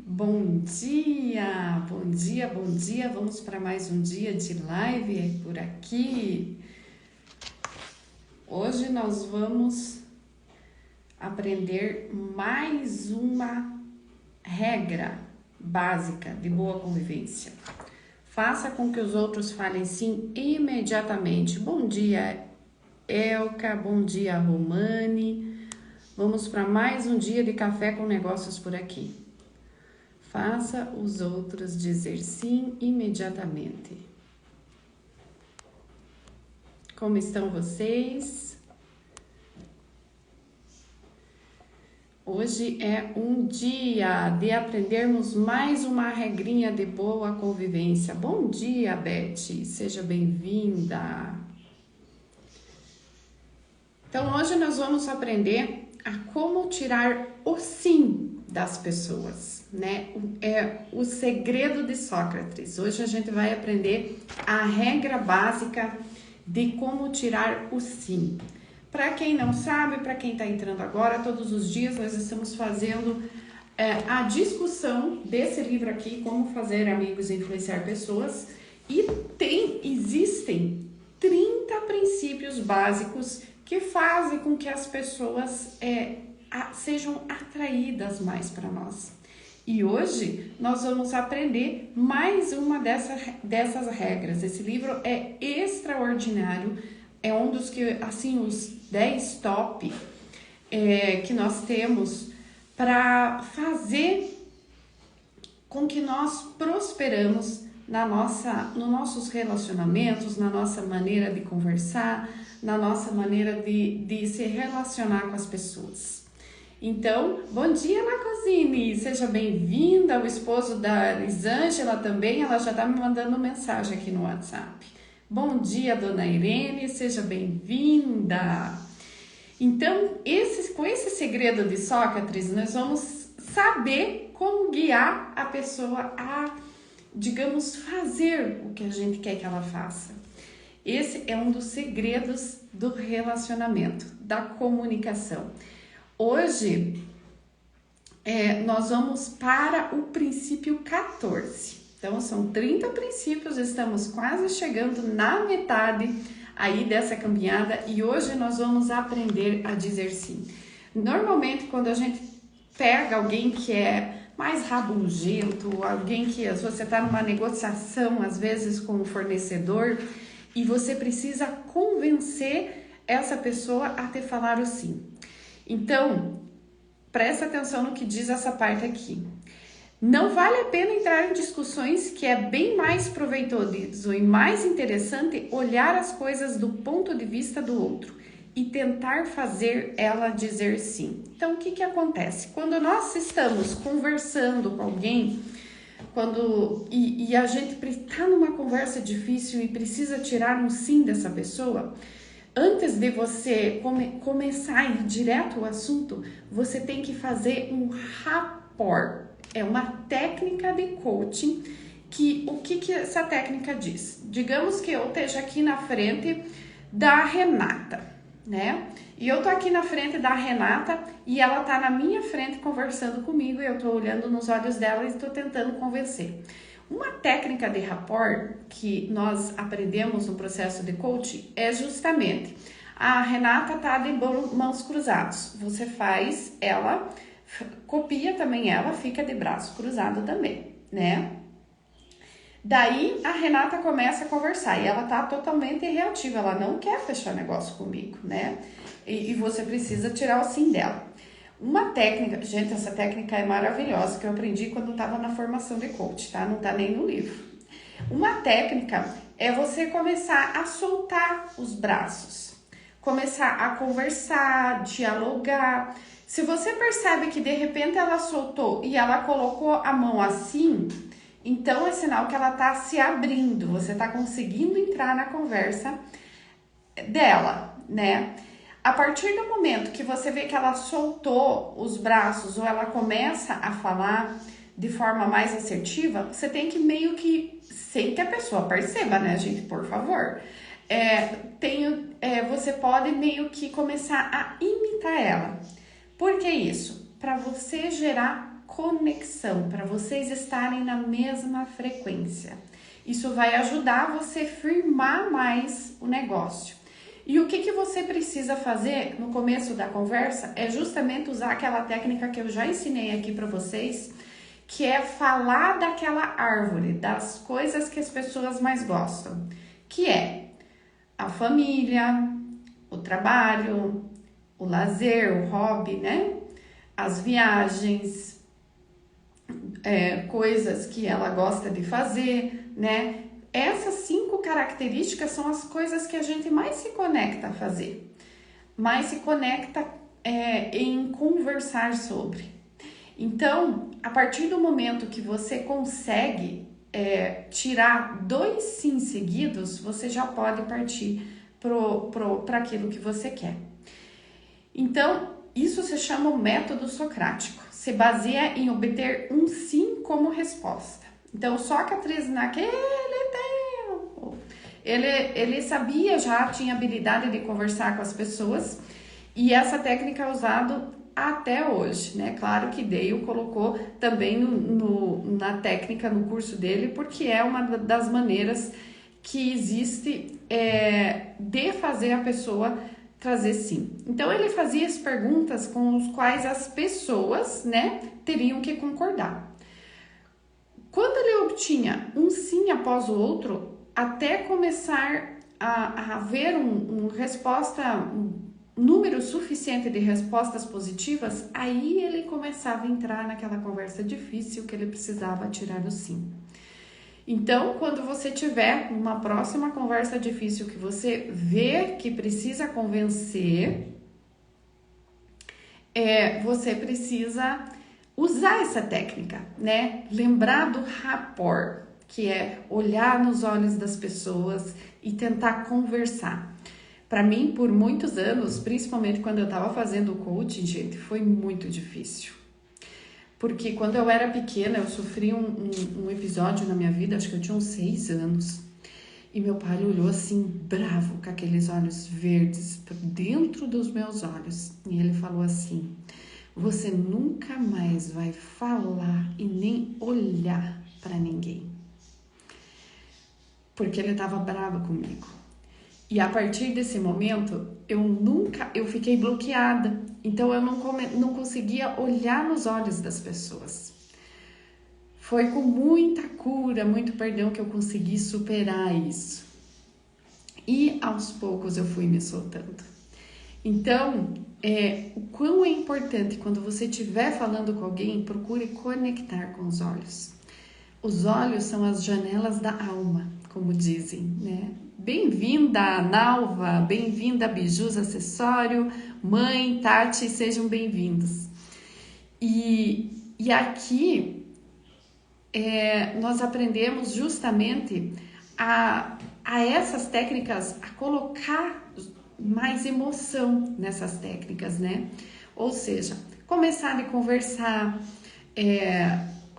Bom dia, bom dia, bom dia. Vamos para mais um dia de live por aqui. Hoje nós vamos aprender mais uma regra básica de boa convivência. Faça com que os outros falem sim imediatamente. Bom dia, Elka, bom dia, Romane. Vamos para mais um dia de café com negócios por aqui. Faça os outros dizer sim imediatamente. Como estão vocês? Hoje é um dia de aprendermos mais uma regrinha de boa convivência. Bom dia, Beth. Seja bem-vinda. Então, hoje nós vamos aprender a como tirar o sim das pessoas, né? É o segredo de Sócrates. Hoje a gente vai aprender a regra básica de como tirar o sim. Para quem não sabe, para quem está entrando agora, todos os dias nós estamos fazendo a discussão desse livro aqui, Como Fazer Amigos e Influenciar Pessoas, e existem 30 princípios básicos que fazem com que as pessoas sejam atraídas mais para nós. E hoje nós vamos aprender mais uma dessas regras. Esse livro é extraordinário, é um dos que, assim, os 10 top que nós temos para fazer com que nós prosperamos nos nossos relacionamentos, na nossa maneira de conversar, na nossa maneira de se relacionar com as pessoas. Então, bom dia, Lacosine, seja bem-vinda. O esposo da Elisângela também, ela já está me mandando mensagem aqui no WhatsApp. Bom dia, dona Irene, seja bem-vinda. Então, com esse segredo de Sócrates, nós vamos saber como guiar a pessoa a, digamos, fazer o que a gente quer que ela faça. Esse é um dos segredos do relacionamento, da comunicação. Hoje, nós vamos para o princípio 14. Então, são 30 princípios, estamos quase chegando na metade aí dessa caminhada e hoje nós vamos aprender a dizer sim. Normalmente, quando a gente pega alguém que é mais rabugento, alguém que você está numa negociação, às vezes com o fornecedor, e você precisa convencer essa pessoa a te falar o sim. Então, presta atenção no que diz essa parte aqui. Não vale a pena entrar em discussões que é bem mais proveitoso e mais interessante olhar as coisas do ponto de vista do outro e tentar fazer ela dizer sim. Então, o que acontece? Quando nós estamos conversando com alguém, e a gente está numa conversa difícil e precisa tirar um sim dessa pessoa, antes de você começar a ir direto ao assunto, você tem que fazer um rapport. É uma técnica de coaching o que essa técnica diz? Digamos que eu esteja aqui na frente da Renata, né? E eu tô aqui na frente da Renata e ela tá na minha frente conversando comigo e eu tô olhando nos olhos dela e estou tentando convencer. Uma técnica de rapport que nós aprendemos no processo de coaching é justamente a Renata tá de mãos cruzadas. Você faz ela, copia também ela, fica de braço cruzado também, né? Daí a Renata começa a conversar e ela tá totalmente reativa, ela não quer fechar negócio comigo, né? E você precisa tirar o sim dela. Uma técnica, gente, essa técnica é maravilhosa, que eu aprendi quando eu tava na formação de coach, tá? Não tá nem no livro. Uma técnica é você começar a soltar os braços, começar a conversar, dialogar. Se você percebe que de repente ela soltou e ela colocou a mão assim, então é sinal que ela tá se abrindo, você tá conseguindo entrar na conversa dela, né? A partir do momento que você vê que ela soltou os braços ou ela começa a falar de forma mais assertiva, você tem que meio que, sem que a pessoa perceba, né, gente, por favor, você pode meio que começar a imitar ela. Por que isso? Para você gerar conexão, para vocês estarem na mesma frequência. Isso vai ajudar você a firmar mais o negócio. E o que você precisa fazer no começo da conversa é justamente usar aquela técnica que eu já ensinei aqui para vocês, que é falar daquela árvore, das coisas que as pessoas mais gostam, que é a família, o trabalho, o lazer, o hobby, né? As viagens, coisas que ela gosta de fazer, né? Essas 5 características são as coisas que a gente mais se conecta a fazer, mais se conecta em conversar sobre. Então, a partir do momento que você consegue tirar 2 sim seguidos, você já pode partir para aquilo que você quer. Então, isso se chama o método socrático. Se baseia em obter um sim como resposta. Então, Sócrates, naquele tempo, ele sabia, já tinha habilidade de conversar com as pessoas, e essa técnica é usada até hoje, né? Claro que Dale colocou também na técnica, no curso dele, porque é uma das maneiras que existe de fazer a pessoa trazer sim. Então, ele fazia as perguntas com as quais as pessoas, né, teriam que concordar. Quando ele obtinha um sim após o outro, até começar a haver um número suficiente de respostas positivas, aí ele começava a entrar naquela conversa difícil que ele precisava tirar o sim. Então, quando você tiver uma próxima conversa difícil que você vê que precisa convencer, você precisa usar essa técnica, né? Lembrar do rapport, que é olhar nos olhos das pessoas e tentar conversar. Para mim, por muitos anos, principalmente quando eu estava fazendo o coaching, gente, foi muito difícil. Porque quando eu era pequena, eu sofri um episódio na minha vida, acho que eu tinha uns 6 anos. E meu pai olhou assim, bravo, com aqueles olhos verdes dentro dos meus olhos. E ele falou assim: você nunca mais vai falar e nem olhar para ninguém. Porque ele estava bravo comigo. E a partir desse momento, eu fiquei bloqueada. Então eu não conseguia olhar nos olhos das pessoas. Foi com muita cura, muito perdão que eu consegui superar isso. E aos poucos eu fui me soltando. Então, o quão é importante quando você estiver falando com alguém, procure conectar com os olhos. Os olhos são as janelas da alma, como dizem, né? Bem-vinda, Nalva, bem-vinda, Bijus Acessório, mãe, Tati, sejam bem-vindos. E aqui nós aprendemos justamente a essas técnicas, a colocar mais emoção nessas técnicas, né? Ou seja, começar a conversar,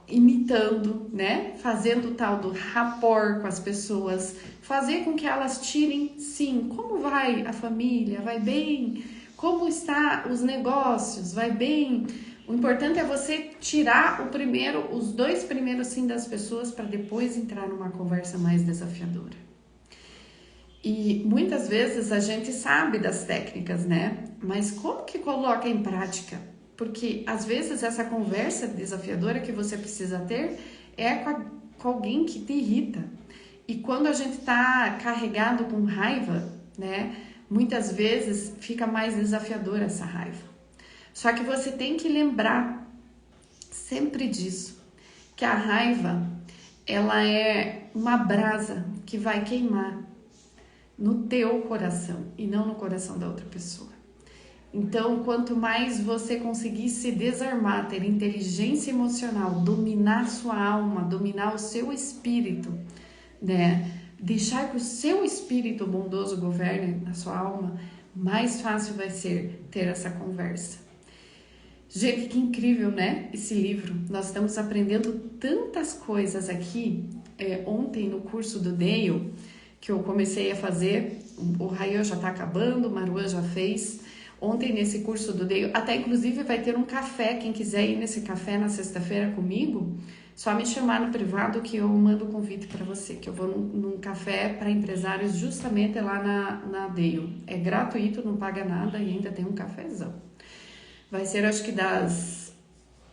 imitando, né? Fazendo o tal do rapport com as pessoas, fazer com que elas tirem sim. Como vai a família? Vai bem? Como está os negócios? Vai bem? O importante é você tirar os 2 primeiros sim das pessoas para depois entrar numa conversa mais desafiadora. E muitas vezes a gente sabe das técnicas, né? Mas como que coloca em prática? Porque às vezes essa conversa desafiadora que você precisa ter é com alguém que te irrita. E quando a gente está carregado com raiva, né? Muitas vezes fica mais desafiadora essa raiva. Só que você tem que lembrar sempre disso, que a raiva, ela é uma brasa que vai queimar no teu coração e não no coração da outra pessoa. Então, quanto mais você conseguir se desarmar, ter inteligência emocional, dominar sua alma, dominar o seu espírito, né? Deixar que o seu espírito bondoso governe a sua alma, mais fácil vai ser ter essa conversa. Gente, que incrível, né? Esse livro. Nós estamos aprendendo tantas coisas aqui. Ontem, no curso do Dale, que eu comecei a fazer, o Rayan já está acabando, o Maruan já fez. Ontem nesse curso do Dale, até inclusive vai ter um café, quem quiser ir nesse café na sexta-feira comigo, só me chamar no privado que eu mando o convite para você, que eu vou num café para empresários justamente lá na Dale. É gratuito, não paga nada e ainda tem um cafezão. Vai ser acho que das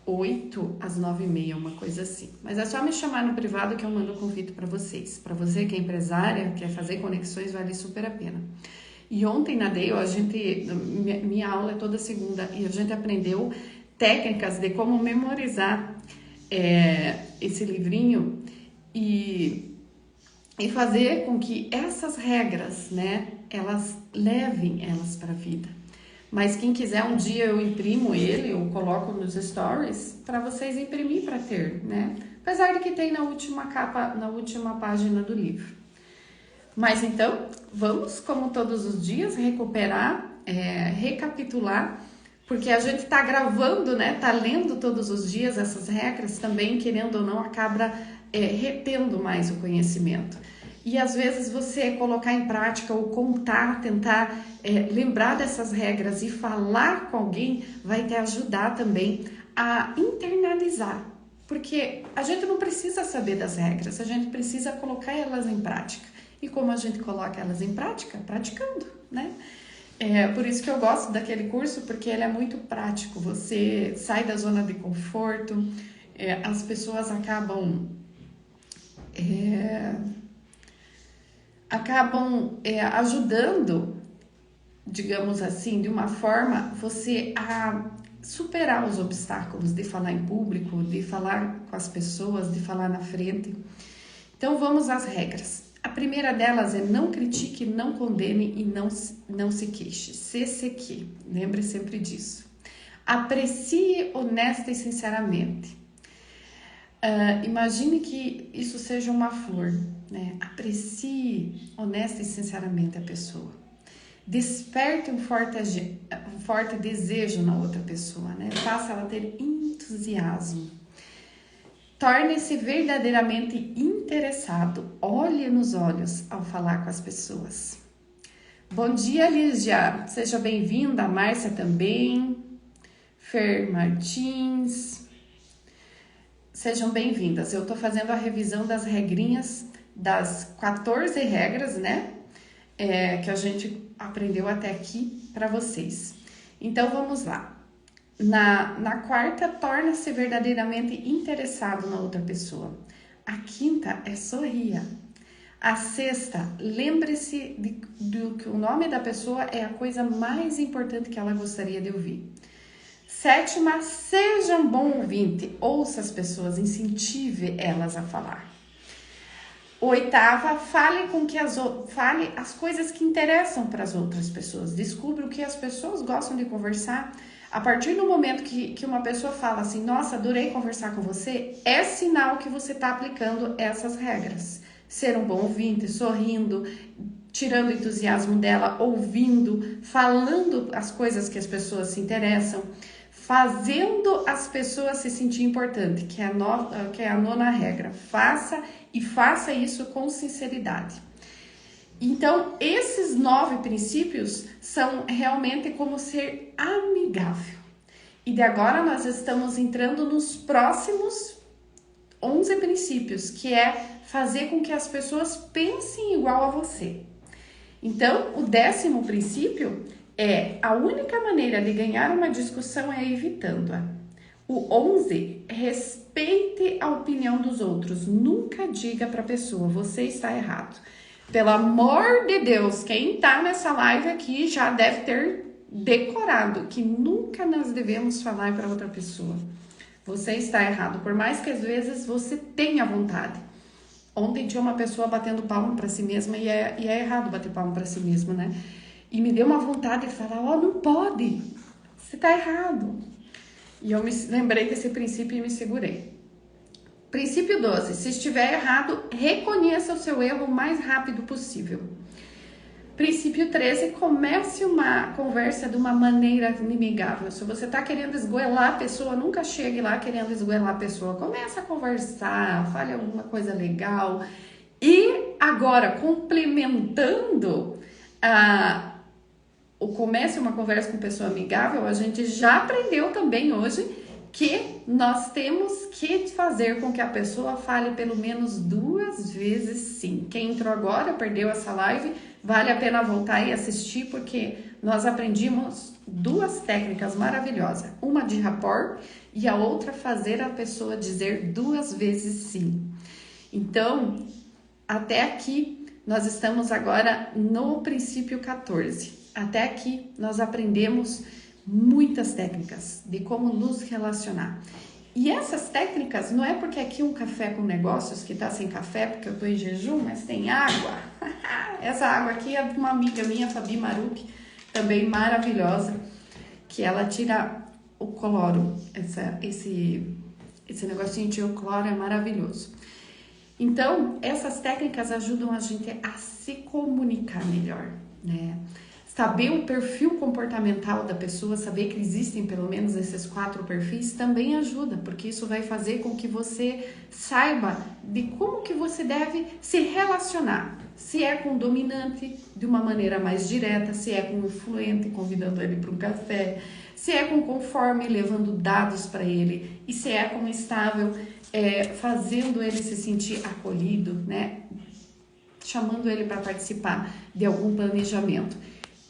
8 às 9h30, uma coisa assim. Mas é só me chamar no privado que eu mando o convite para vocês. Para você que é empresária, quer fazer conexões, vale super a pena. E ontem na Dale, minha aula é toda segunda e a gente aprendeu técnicas de como memorizar esse livrinho e fazer com que essas regras, né, elas levem elas para a vida. Mas quem quiser, um dia eu imprimo ele, eu coloco nos stories para vocês imprimir para ter, né? Apesar de que tem na última capa, na última página do livro. Mas então, vamos, como todos os dias, recuperar, recapitular, porque a gente está gravando, né? Tá lendo todos os dias essas regras também, querendo ou não, acaba retendo mais o conhecimento. E às vezes você colocar em prática ou contar, tentar lembrar dessas regras e falar com alguém vai te ajudar também a internalizar. Porque a gente não precisa saber das regras, a gente precisa colocar elas em prática. E como a gente coloca elas em prática? Praticando, né? Por isso que eu gosto daquele curso, porque ele é muito prático. Você sai da zona de conforto, as pessoas acabam ajudando, digamos assim, de uma forma você a superar os obstáculos de falar em público, de falar com as pessoas, de falar na frente. Então vamos às regras. A primeira delas é não critique, não condene e não se queixe. CCQ, lembre sempre disso. Aprecie honesta e sinceramente. Imagine que isso seja uma flor, né? Aprecie honesta e sinceramente a pessoa. Desperte um forte desejo na outra pessoa, né? Faça ela ter entusiasmo. Torne-se verdadeiramente interessado. Olhe nos olhos ao falar com as pessoas. Bom dia, Lígia. Seja bem-vinda. Márcia também. Fer Martins. Sejam bem-vindas. Eu tô fazendo a revisão das regrinhas, das 14 regras, né? Que a gente aprendeu até aqui para vocês. Então, vamos lá. Na quarta, torna-se verdadeiramente interessado na outra pessoa. A quinta é sorria. A sexta, lembre-se de que o nome da pessoa é a coisa mais importante que ela gostaria de ouvir. Sétima, seja um bom ouvinte. Ouça as pessoas, incentive elas a falar. Oitava, fale as coisas que interessam para as outras pessoas. Descubra o que as pessoas gostam de conversar. A partir do momento que uma pessoa fala assim, nossa, adorei conversar com você, é sinal que você está aplicando essas regras. Ser um bom ouvinte, sorrindo, tirando o entusiasmo dela, ouvindo, falando as coisas que as pessoas se interessam, fazendo as pessoas se sentir importante, que é a nona regra. Faça isso com sinceridade. Então, esses 9 princípios são realmente como ser amigável. E de agora nós estamos entrando nos próximos 11 princípios, que é fazer com que as pessoas pensem igual a você. Então, o 10º princípio é a única maneira de ganhar uma discussão é evitando-a. O 11, respeite a opinião dos outros. Nunca diga para a pessoa, você está errado. Pelo amor de Deus, quem tá nessa live aqui já deve ter decorado que nunca nós devemos falar para outra pessoa. Você está errado, por mais que às vezes você tenha vontade. Ontem tinha uma pessoa batendo palma para si mesma e é errado bater palma para si mesma, né? E me deu uma vontade de falar, não pode, você tá errado. E eu me lembrei desse princípio e me segurei. Princípio 12. Se estiver errado, reconheça o seu erro o mais rápido possível. Princípio 13. Comece uma conversa de uma maneira amigável. Se você está querendo esgoelar a pessoa, nunca chegue lá querendo esgoelar a pessoa. Comece a conversar, fale alguma coisa legal. E agora, complementando comece uma conversa com pessoa amigável, a gente já aprendeu também hoje que nós temos que fazer com que a pessoa fale pelo menos 2 vezes sim. Quem entrou agora, perdeu essa live, vale a pena voltar e assistir, porque nós aprendimos 2 técnicas maravilhosas. Uma de rapport e a outra fazer a pessoa dizer 2 vezes sim. Então, até aqui, nós estamos agora no princípio 14. Até aqui, nós aprendemos muitas técnicas de como nos relacionar. E essas técnicas, não é porque aqui um café com negócios, que tá sem café, porque eu tô em jejum, mas tem água. Essa água aqui é de uma amiga minha, Fabi Maruc, também maravilhosa, que ela tira o cloro. Esse negocinho de cloro é maravilhoso. Então, essas técnicas ajudam a gente a se comunicar melhor, né? Saber o perfil comportamental da pessoa, saber que existem pelo menos esses 4 perfis, também ajuda, porque isso vai fazer com que você saiba de como que você deve se relacionar. Se é com o dominante, de uma maneira mais direta, se é com o influente, convidando ele para um café, se é com conforme, levando dados para ele, e se é com o estável, fazendo ele se sentir acolhido, né? Chamando ele para participar de algum planejamento.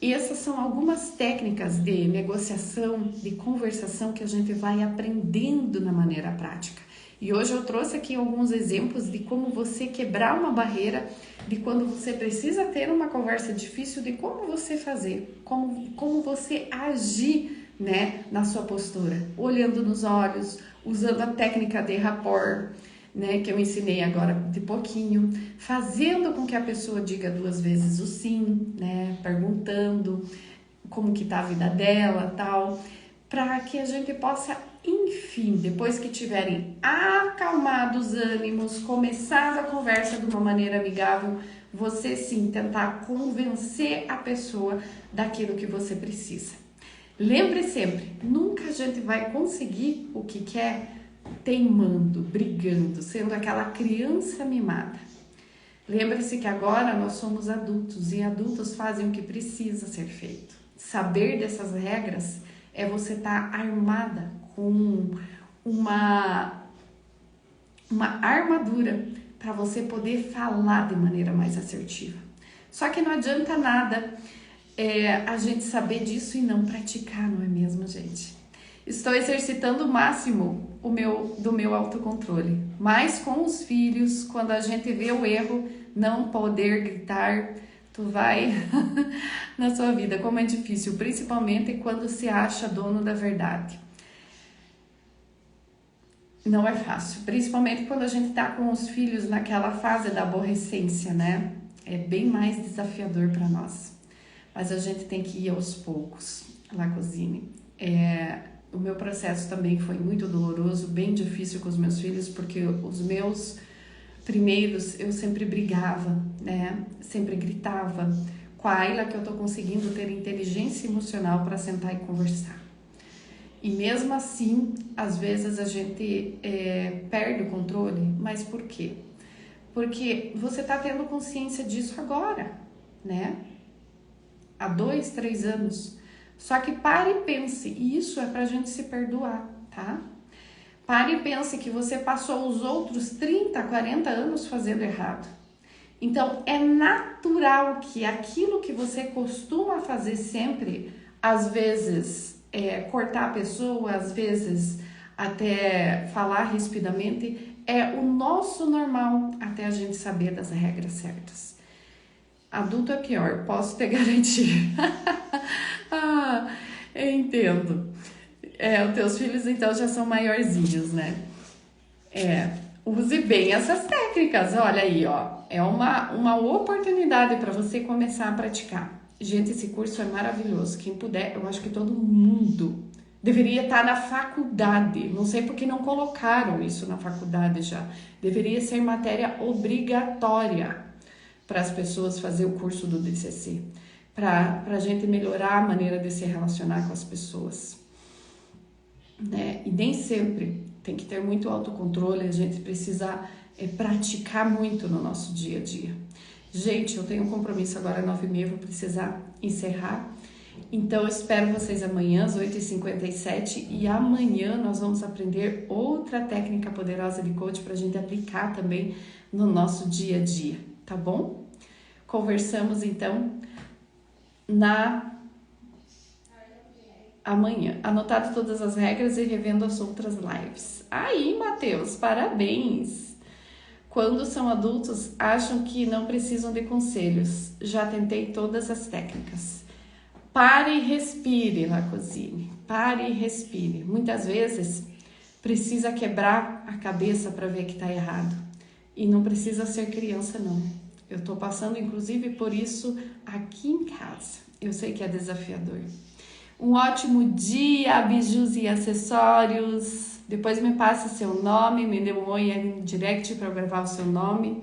E essas são algumas técnicas de negociação, de conversação que a gente vai aprendendo na maneira prática. E hoje eu trouxe aqui alguns exemplos de como você quebrar uma barreira, de quando você precisa ter uma conversa difícil, de como você fazer, como você agir, né, na sua postura, olhando nos olhos, usando a técnica de rapport, né, que eu ensinei agora de pouquinho, fazendo com que a pessoa diga 2 vezes o sim, né, perguntando como que tá a vida dela, tal, para que a gente possa, enfim, depois que tiverem acalmado os ânimos, começado a conversa de uma maneira amigável, você sim tentar convencer a pessoa daquilo que você precisa. Lembre sempre, nunca a gente vai conseguir o que quer teimando, brigando, sendo aquela criança mimada. Lembre-se que agora nós somos adultos e adultos fazem o que precisa ser feito. Saber dessas regras é você estar armada com uma armadura para você poder falar de maneira mais assertiva. Só que não adianta nada a gente saber disso e não praticar, não é mesmo, gente? Estou exercitando o máximo do meu autocontrole, mas com os filhos, quando a gente vê o erro, não poder gritar, tu vai na sua vida, como é difícil, principalmente quando se acha dono da verdade. Não é fácil, principalmente quando a gente tá com os filhos naquela fase da aborrecência, né? É bem mais desafiador para nós, mas a gente tem que ir aos poucos, Lacozine. O meu processo também foi muito doloroso, bem difícil com os meus filhos, porque os meus primeiros eu sempre brigava, né? Sempre gritava. Com a Ayla que eu tô conseguindo ter inteligência emocional para sentar e conversar. E mesmo assim, às vezes a gente perde o controle, mas por quê? Porque você tá tendo consciência disso agora, né? Há 2, 3 anos. Só que pare e pense, e isso é pra gente se perdoar, tá? Pare e pense que você passou os outros 30, 40 anos fazendo errado. Então, é natural que aquilo que você costuma fazer sempre, às vezes cortar a pessoa, às vezes até falar rispidamente, é o nosso normal até a gente saber das regras certas. Adulto é pior, posso te garantir. Eu entendo. Os teus filhos então já são maiorzinhos, né? Use bem essas técnicas, olha aí, ó. É uma oportunidade para você começar a praticar. Gente, esse curso é maravilhoso. Quem puder, eu acho que todo mundo deveria estar na faculdade. Não sei por que não colocaram isso na faculdade já. Deveria ser matéria obrigatória para as pessoas fazer o curso do DCC. Para a gente melhorar a maneira de se relacionar com as pessoas. Né? E nem sempre tem que ter muito autocontrole, a gente precisa praticar muito no nosso dia a dia. Gente, eu tenho um compromisso agora às 9h30, vou precisar encerrar. Então, eu espero vocês amanhã às 8h57 e amanhã nós vamos aprender outra técnica poderosa de coach para a gente aplicar também no nosso dia a dia, tá bom? Conversamos então amanhã, anotado todas as regras e revendo as outras lives. Aí, Matheus, parabéns! Quando são adultos, acham que não precisam de conselhos. Já tentei todas as técnicas. Pare e respire, Lacosine. Pare e respire. Muitas vezes, precisa quebrar a cabeça para ver que está errado. E não precisa ser criança, não. Eu estou passando, inclusive, por isso aqui em casa. Eu sei que é desafiador. Um ótimo dia, bijus e acessórios. Depois me passa seu nome, me dê um oi em direct para eu gravar o seu nome.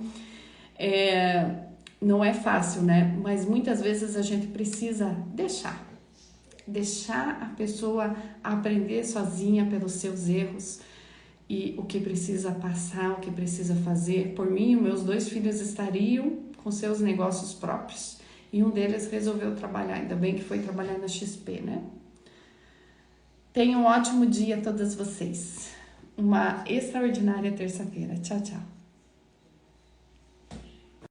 Não é fácil, né? Mas muitas vezes a gente precisa deixar a pessoa aprender sozinha pelos seus erros e o que precisa passar, o que precisa fazer. Por mim, meus 2 filhos estariam com seus negócios próprios. E um deles resolveu trabalhar, ainda bem que foi trabalhar na XP, né? Tenham um ótimo dia a todas vocês. Uma extraordinária terça-feira. Tchau, tchau.